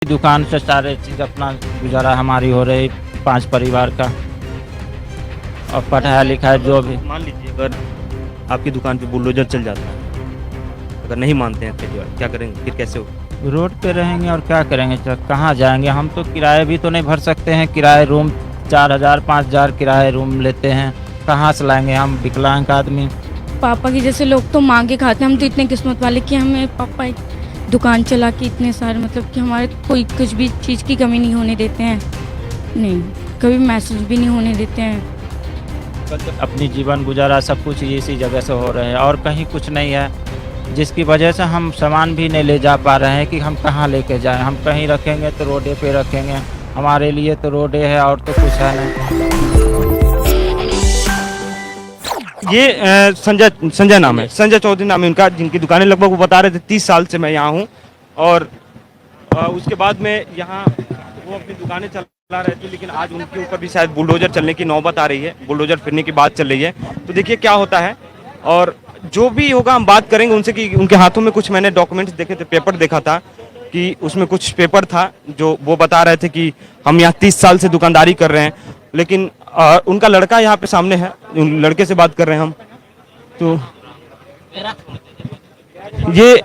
दुकान से सारे चीज़ अपना गुजारा हमारी हो रही 5 परिवार का, और पढ़ाई लिखाई जो भी। मान लीजिए अगर आपकी दुकान पे बुलडोजर चल जाता है, अगर नहीं मानते हैं परिवार, क्या करेंगे? फिर कैसे होगा? रोड पे रहेंगे और क्या करेंगे सर, कहाँ जाएंगे? हम तो किराए भी तो नहीं भर सकते हैं, किराए रूम 4,000 5,000 किराए रूम लेते हैं, कहाँ से लाएंगे हम विकलांग आदमी। पापा के जैसे लोग तो मांगे खाते हैं, हम तो इतने किस्मत वाले कि हमें पापा एक दुकान चला के इतने सारे मतलब कि हमारे कोई कुछ भी चीज़ की कमी नहीं होने देते हैं, नहीं कभी मैसेज भी नहीं होने देते हैं। अपनी जीवन गुजारा सब कुछ इसी जगह से हो रहे हैं और कहीं कुछ नहीं है, जिसकी वजह से हम सामान भी नहीं ले जा पा रहे हैं कि हम कहाँ लेके जाएं। हम कहीं रखेंगे तो रोडे पे रखेंगे, हमारे लिए तो रोडे है और तो कुछ है नहीं। ये संजय नाम है, संजय चौधरी नाम है उनका, जिनकी दुकानें लगभग वो बता रहे थे 30 साल से मैं यहाँ हूँ। और उसके बाद में यहाँ वो अपनी दुकानें चला रहे थे, लेकिन आज उनके ऊपर भी शायद बुलडोजर चलने की नौबत आ रही है, बुलडोजर फिरने की बात चल रही है। तो देखिए क्या होता है, और जो भी होगा हम बात करेंगे उनसे कि उनके हाथों में कुछ मैंने डॉक्यूमेंट्स देखे थे, पेपर देखा था कि उसमें कुछ पेपर था जो वो बता रहे थे कि हम यहाँ 30 साल से दुकानदारी कर रहे हैं। लेकिन उनका लड़का यहाँ पे सामने है, उन लड़के से बात कर रहे हैं हम। तो ये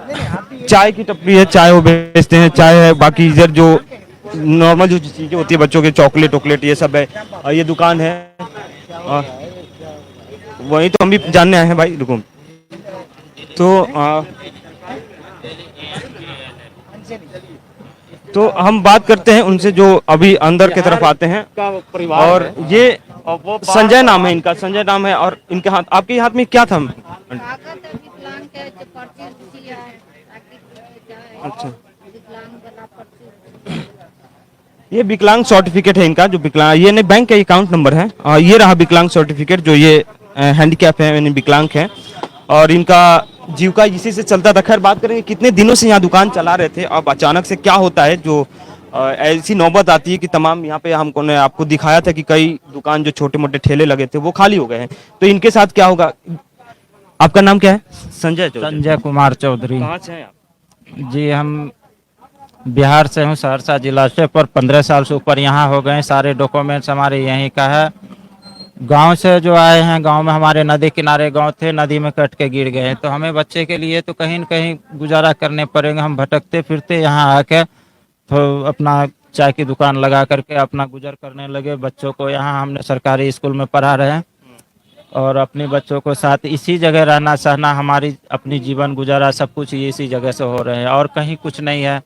चाय की टपरी है, चाय वो बेचते हैं, चाय है, बाकी इधर जो नॉर्मल जो चीज़ें होती है बच्चों के, चॉकलेट वॉकलेट ये सब है। और ये दुकान है, वही तो हम भी जानने आए हैं भाई, रुको। तो हम बात करते हैं उनसे जो अभी अंदर की तरफ आते हैं। और ये संजय नाम है इनका, संजय नाम है। और इनके हाथ, आपके हाथ में क्या था? अच्छा, ये विकलांग सर्टिफिकेट है इनका, जो विकलांग, ये नहीं बैंक का अकाउंट नंबर है। ये रहा विकलांग सर्टिफिकेट, जो ये हैंडीकैप है यानी विकलांग है, और इनका जीविका इसी से चलता था। खैर बात करेंगे कितने दिनों से यहाँ दुकान चला रहे थे, अब अचानक से क्या होता है जो ऐसी नौबत आती है कि तमाम यहाँ पे हमको ने आपको दिखाया था कि कई दुकान जो छोटे मोटे ठेले लगे थे वो खाली हो गए हैं। तो इनके साथ क्या होगा? आपका नाम क्या है? संजय कुमार चौधरी। कहाँ से हैं आप? जी, हम बिहार से हूँ, सहरसा जिला से, पर 15 साल से ऊपर यहाँ हो गए। सारे डॉक्यूमेंट्स हमारे यहीं का है। गांव से जो आए हैं, गांव में हमारे नदी किनारे गांव थे, नदी में कट के गिर गए हैं, तो हमें बच्चे के लिए तो कहीं न कहीं गुजारा करने पड़ेंगे। हम भटकते फिरते यहाँ आके तो अपना चाय की दुकान लगा करके अपना गुजर करने लगे। बच्चों को यहाँ हमने सरकारी स्कूल में पढ़ा रहे हैं और अपने बच्चों को साथ इसी जगह रहना सहना, हमारी अपनी जीवन गुजारा सब कुछ इसी जगह से हो रहे हैं और कहीं कुछ नहीं है,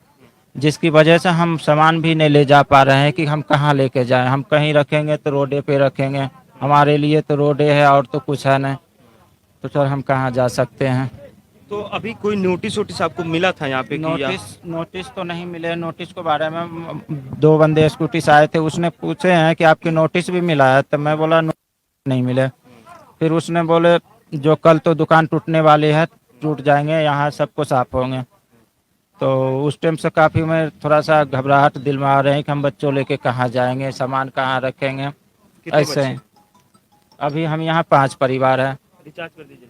जिसकी वजह से हम सामान भी नहीं ले जा पा रहे हैं कि हम कहाँ लेके जाएं। हम कहीं रखेंगे तो रोडे पे रखेंगे, हमारे लिए तो रोडे है और तो कुछ है नहीं, तो सर हम कहाँ जा सकते हैं? तो अभी कोई नोटिस वोटिस आपको मिला था यहाँ पे कि नोटिस तो नहीं मिले। नोटिस के बारे में 2 बंदे स्कूटी से आए थे, उसने पूछे हैं कि आपकी नोटिस भी मिला है, तो मैं बोला नहीं मिले। फिर उसने बोले जो कल तो दुकान टूटने वाली है, टूट जाएंगे, यहाँ सबको साफ होंगे। तो उस टाइम से काफ़ी मैं थोड़ा सा घबराहट दिल में आ रहे हैं कि हम बच्चों लेके कहाँ जाएंगे, सामान कहाँ रखेंगे, ऐसे हैं। अभी हम यहाँ 5 परिवार हैं। रिचार्ज कर दीजिए।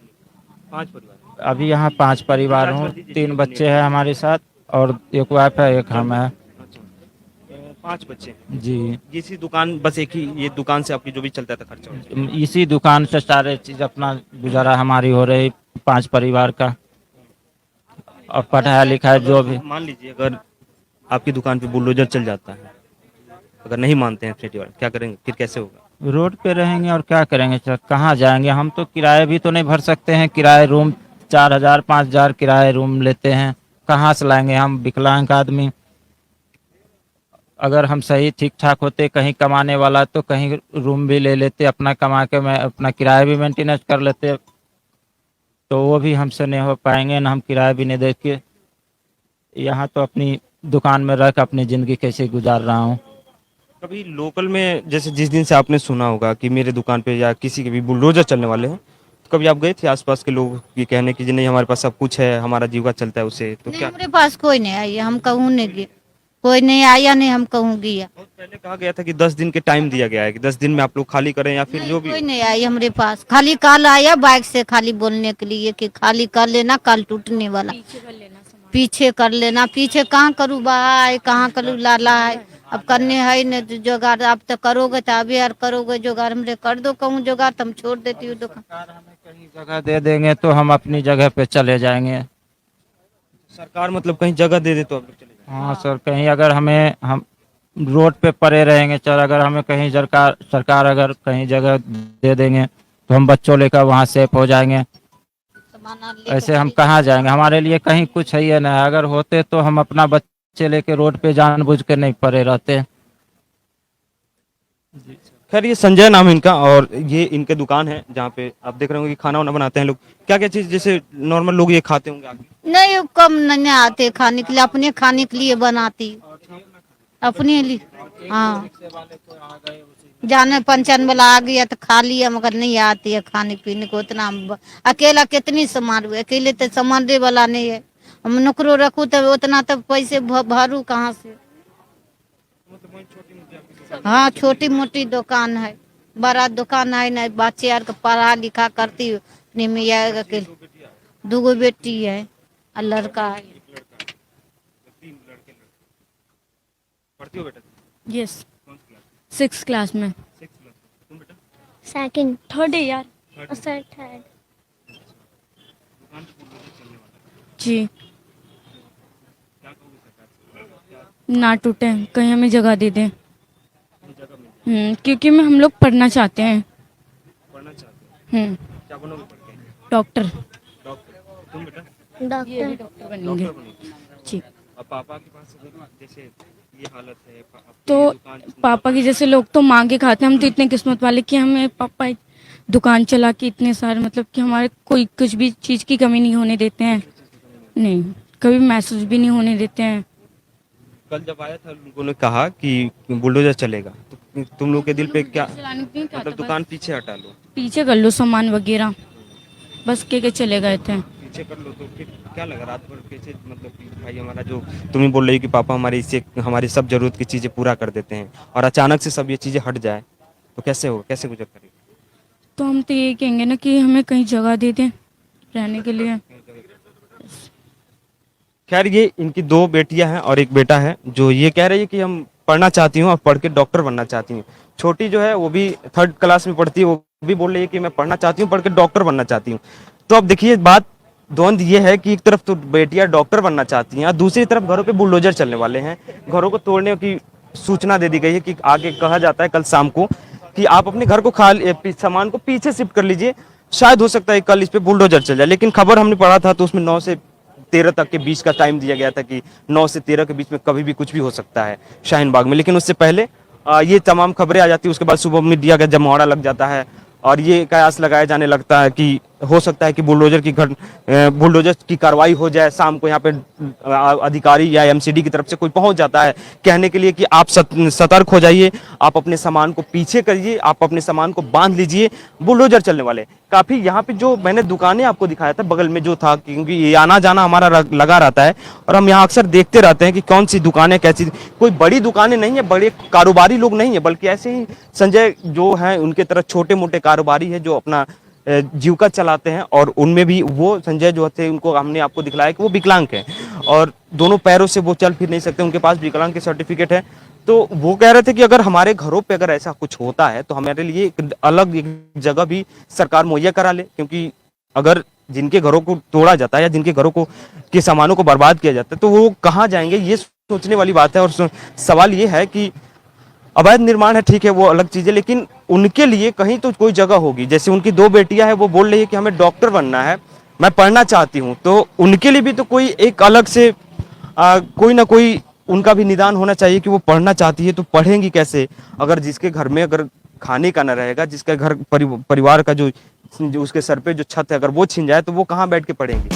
5 परिवार अभी यहाँ 5 परिवार हूँ, 3 बच्चे हैं हमारे साथ और एक वाइफ है, एक हम है। अच्छा, 5 बच्चे जी, इसी दुकान, बस एक ही ये दुकान से आपकी जो भी चलता था खर्चा? इसी दुकान से सारे चीज़ अपना गुजारा हमारी हो रही 5 परिवार का, और पढ़ाई लिखाई जो भी। मान लीजिए अगर आपकी दुकान पे बुलडोजर चल जाता है, अगर नहीं मानते हैं परिवार, क्या करेंगे? फिर कैसे होगा? रोड पे रहेंगे और क्या करेंगे सर, कहाँ जाएंगे? हम तो किराए भी तो नहीं भर सकते हैं, किराए रूम 4,000 5,000 किराए रूम लेते हैं, कहाँ से लाएंगे हम विकलांग आदमी? अगर हम सही ठीक ठाक होते, कहीं कमाने वाला, तो कहीं रूम भी ले लेते, अपना कमा के मैं अपना किराया भी मेंटेनेंस कर लेते, तो वो भी हमसे नहीं हो पाएंगे, ना हम किराया भी नहीं दे के यहाँ तो अपनी दुकान में रख अपनी ज़िंदगी कैसे गुजार रहा हूँ। कभी लोकल में, जैसे जिस दिन से आपने सुना होगा कि मेरे दुकान पे या किसी के भी बुलडोजर चलने वाले हैं, तो कभी आप गए थे आसपास के लोग ये कहने की जी नहीं हमारे पास सब कुछ है, हमारा जीविका चलता है उसे, तो नहीं, क्या? हमारे पास कोई नहीं आई, हम कहूँ नहीं गए, कोई नहीं आया, नहीं हम कहूँ गया। बहुत पहले कहा गया था कि 10 दिन के टाइम दिया गया है कि 10 दिन में आप लोग खाली करें या फिर नहीं, जो भी। कोई नहीं आई हमारे पास, खाली कल आया बाइक से खाली बोलने के लिए कि खाली कर लेना, कल टूटने वाला। पीछे कर लेना, पीछे कहाँ करूँ बहा है, कहाँ करूँ लाला है। अब करने है न तो जुगाड़, आप तो करोगे तो अभी यार करोगे जुगाड़, हमरे कर दो कहूँ जुगाड़ तो हम छोड़ देती हूँ दुकान। सरकार हमें कहीं जगह दे देंगे तो हम अपनी जगह पे चले जाएंगे। सरकार मतलब कहीं जगह दे दे तो आप लोग चले जाएं। हाँ सर, कहीं अगर हमें हम रोड पे पड़े रहेंगे सर, अगर हमें कहीं सरकार सरकार अगर कहीं जगह दे देंगे तो हम बच्चों लेकर वहाँ सेफ हो जाएंगे। सामान लेके ऐसे हम चली कहाँ जाएंगे, हमारे लिए कहीं कुछ है ही नहीं। अगर होते तो हम अपना बच्चे लेके रोड पे जानबूझ के नहीं पड़े रहते। खैर ये संजय नाम है इनका, और ये इनके दुकान है जहाँ पे आप देख रहे होंगे कि खाना वाना बनाते हैं लोग। क्या क्या चीज जैसे नॉर्मल लोग ये खाते होंगे आगे? नहीं, वो कम नहीं आते खाने के लिए, अपने खाने के लिए बनाती अपने लिए। हाँ, जाने पंचायत वाला आ गया तो खा लिया, मगर नहीं आती है खाने पीने को उतना। अकेला कितनी सामान हुए, अकेले तो सामान दे वाला नहीं है। हम नौकरो रखू तो उतना तो पैसे भरू कहाँ से। हाँ, छोटी मोटी दुकान है, बड़ा दुकान है नहीं। बच्चे यार का पढ़ा लिखा करती हूँ अपने मियाँ अकेले। 2 बेटी है और लड़का है। पढ़ती हो बेटा? यस, 6th क्लास में। तुम बेटा? सेकंड, थर्ड है यार। थर्ड। जी, ना टूटे, कहीं हमें जगह दे दें। क्योंकि हम लोग पढ़ना चाहते हैं। पढ़ना चाहते हो? हम्म, क्या बनोगे पढ़ के? डॉक्टर। डॉक्टर। तुम बेटा? ये भी डॉक्टर। डॉक्टर बनेंगे। डॉक्टर बनोगे? जी, अब पापा के पास जैसे ये हालत है, आपकी तो ये दुकान पापा की जैसे लोग तो मांगे खाते हैं, हम तो इतने किस्मत वाले कि हमें पापा एक दुकान चला के इतने सारे, मतलब कि हमारे कोई कुछ भी चीज़ की कमी नहीं होने देते हैं। नहीं, कभी महसूस भी नहीं होने देते हैं। कल जब आया था लोगों ने कहा कि बुलडोजर चलेगा, तो तुम लोग के दिल पे क्या, चलाने को नहीं कहा मतलब था, दुकान बस पीछे हटा लो, पीछे कर लो सामान वगैरह, बस के चले गए थे। पीछे कर लो, तो फिर क्या लगा रात भर कैसे, मतलब कि भाई हमारा जो तुम ही बोल रही हो कि पापा हमारे इससे हमारी सब जरूरत की चीजें पूरा कर देते हैं, और अचानक से सब ये चीजें हट जाए तो कैसे होगा, कैसे गुजर करेगी? तो हम तो ये कहेंगे ना कि हमें कहीं जगह दे दें रहने के लिए। खैर ये इनकी 2 बेटियां हैं और 1 बेटा है, जो ये कह रही है कि हम पढ़ना चाहती हूँ और पढ़ के डॉक्टर बनना चाहती हूँ। छोटी जो है वो भी 3rd क्लास में पढ़ती है, वो भी बोल रही है कि मैं पढ़ना चाहती हूँ, पढ़ के डॉक्टर बनना चाहती हूँ। तो अब देखिए बात द्वंद ये है कि एक तरफ तो बेटियां डॉक्टर बनना चाहती हैं और दूसरी तरफ घरों पे बुलडोजर चलने वाले हैं। घरों को तोड़ने की सूचना दे दी गई है कि आगे कहा जाता है कल शाम को कि आप अपने घर को सामान को पीछे शिफ्ट कर लीजिए, शायद हो सकता है कल इस पे बुलडोजर चल जाए। लेकिन खबर हमने पढ़ा था तो उसमें 9 से 13 तक के बीच का टाइम दिया गया था कि 9 से 13 के बीच में कभी भी कुछ भी हो सकता है शाहीन बाग में। लेकिन उससे पहले ये तमाम खबरें आ जाती है, उसके बाद सुबह मीडिया का जमावड़ा लग जाता है और ये कयास लगाया जाने लगता है कि हो सकता है कि बुलडोजर की कार्रवाई हो जाए। शाम को यहाँ पे अधिकारी या एमसीडी की तरफ से कोई पहुंच जाता है कहने के लिए कि आप सतर्क हो जाइए, आप अपने सामान को पीछे करिए, आप अपने सामान को बांध लीजिए, बुलडोजर चलने वाले। काफी यहाँ पे जो मैंने दुकानें आपको दिखाया था बगल में जो था, क्योंकि ये आना जाना हमारा लगा रहता है और हम यहाँ अक्सर देखते रहते हैं कि कौन सी दुकानें कैसी, कोई बड़ी दुकानें नहीं है, बड़े कारोबारी लोग नहीं है, बल्कि ऐसे ही संजय जो है उनके तरह छोटे मोटे कारोबारी है जो अपना जीविका चलाते हैं। और उनमें भी वो संजय जो थे उनको हमने आपको दिखलाया कि वो विकलांग हैं और दोनों पैरों से वो चल फिर नहीं सकते, उनके पास विकलांग के सर्टिफिकेट है। तो वो कह रहे थे कि अगर हमारे घरों पे अगर ऐसा कुछ होता है तो हमारे लिए एक अलग एक जगह भी सरकार मुहैया करा ले, क्योंकि अगर जिनके घरों को तोड़ा जाता है या जिनके घरों को के सामानों को बर्बाद किया जाता है तो वो कहाँ जाएंगे, ये सोचने वाली बात है। और सवाल ये है कि अवैध निर्माण है, ठीक है, वो अलग चीज है, लेकिन उनके लिए कहीं तो कोई जगह होगी। जैसे उनकी 2 बेटियां हैं, वो बोल रही है कि हमें डॉक्टर बनना है, मैं पढ़ना चाहती हूँ, तो उनके लिए भी तो कोई एक अलग से कोई ना कोई उनका भी निदान होना चाहिए कि वो पढ़ना चाहती है तो पढ़ेंगी कैसे, अगर जिसके घर में अगर खाने का न रहेगा, जिसका घर परिवार का जो उसके सर पे जो छत है अगर वो छिन जाए तो वो कहाँ बैठ के पढ़ेंगे।